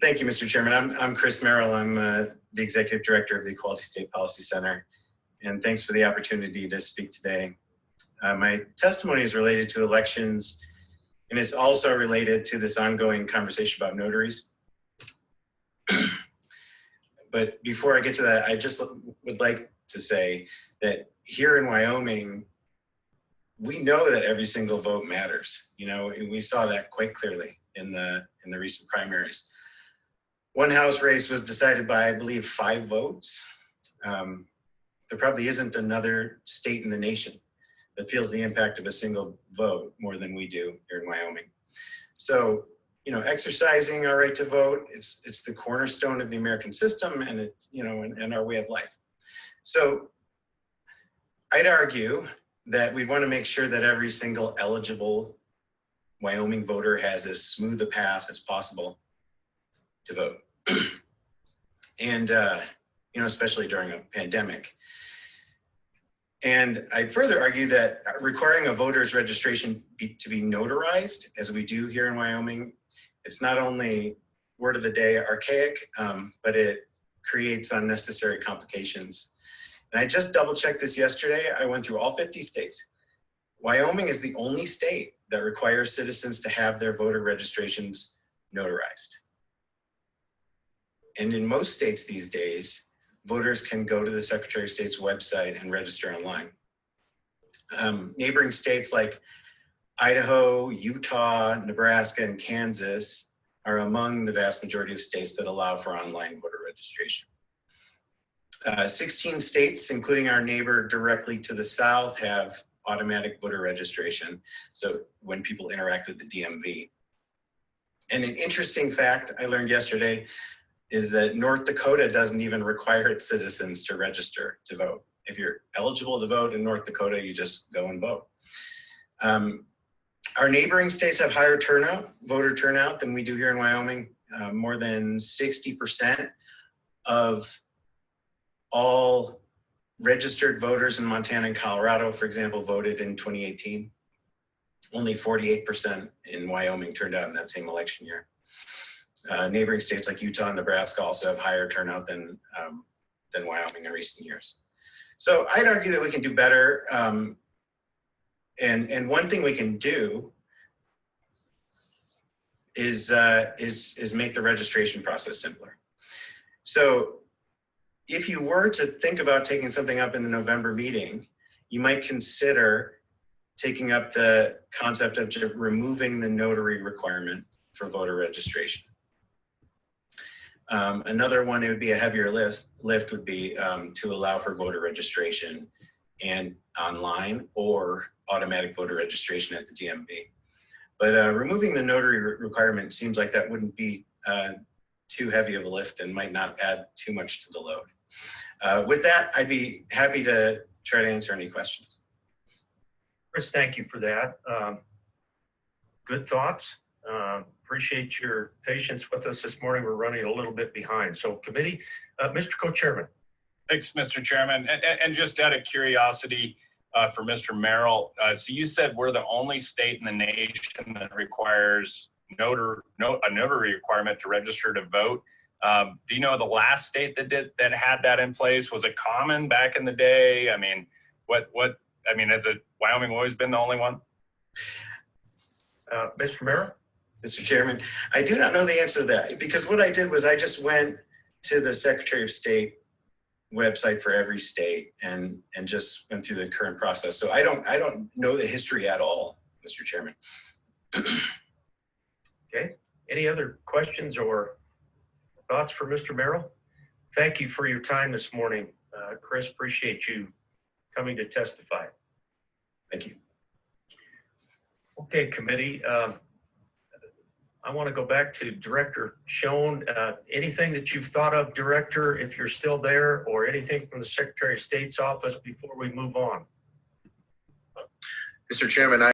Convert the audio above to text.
Thank you, Mr. Chairman. I'm Chris Merrill. I'm the Executive Director of the Equality State Policy Center. And thanks for the opportunity to speak today. My testimony is related to elections, and it's also related to this ongoing conversation about notaries. But before I get to that, I just would like to say that here in Wyoming, we know that every single vote matters. You know, and we saw that quite clearly in the recent primaries. One House race was decided by, I believe, 5 votes. There probably isn't another state in the nation that feels the impact of a single vote more than we do here in Wyoming. So, you know, exercising our right to vote, it's the cornerstone of the American system, and it's, you know, and our way of life. So I'd argue that we want to make sure that every single eligible Wyoming voter has as smooth a path as possible to vote. And, you know, especially during a pandemic. And I further argue that requiring a voter's registration to be notarized, as we do here in Wyoming, it's not only word of the day archaic, but it creates unnecessary complications. And I just double checked this yesterday. I went through all 50 states. Wyoming is the only state that requires citizens to have their voter registrations notarized. And in most states these days, voters can go to the Secretary of State's website and register online. Neighboring states like Idaho, Utah, Nebraska, and Kansas are among the vast majority of states that allow for online voter registration. 16 states, including our neighbor directly to the south, have automatic voter registration. So when people interact with the DMV. And an interesting fact I learned yesterday is that North Dakota doesn't even require its citizens to register to vote. If you're eligible to vote in North Dakota, you just go and vote. Our neighboring states have higher voter turnout than we do here in Wyoming. More than 60% of all registered voters in Montana and Colorado, for example, voted in 2018. Only 48% in Wyoming turned out in that same election year. Neighboring states like Utah and Nebraska also have higher turnout than Wyoming in recent years. So I'd argue that we can do better. And one thing we can do is make the registration process simpler. So if you were to think about taking something up in the November meeting, you might consider taking up the concept of just removing the notary requirement for voter registration. Another one, it would be a heavier lift would be to allow for voter registration and online or automatic voter registration at the DMV. But removing the notary requirement seems like that wouldn't be too heavy of a lift and might not add too much to the load. With that, I'd be happy to try to answer any questions. Chris, thank you for that. Good thoughts. Appreciate your patience with us this morning. We're running a little bit behind. So committee, Mr. Co-Chairman. Thanks, Mr. Chairman. And just out of curiosity for Mr. Merrill, so you said we're the only state in the nation that requires a notary requirement to register to vote. Do you know the last state that had that in place? Was it common back in the day? I mean, has Wyoming always been the only one? Mr. Merrill? Mr. Chairman, I do not know the answer to that, because what I did was I just went to the Secretary of State website for every state and just went through the current process. So I don't know the history at all, Mr. Chairman. Okay. Any other questions or thoughts for Mr. Merrill? Thank you for your time this morning. Chris, appreciate you coming to testify. Thank you. Okay, committee. I want to go back to Director Schoen. Anything that you've thought of, Director, if you're still there, or anything from the Secretary of State's office before we move on? Mr. Chairman,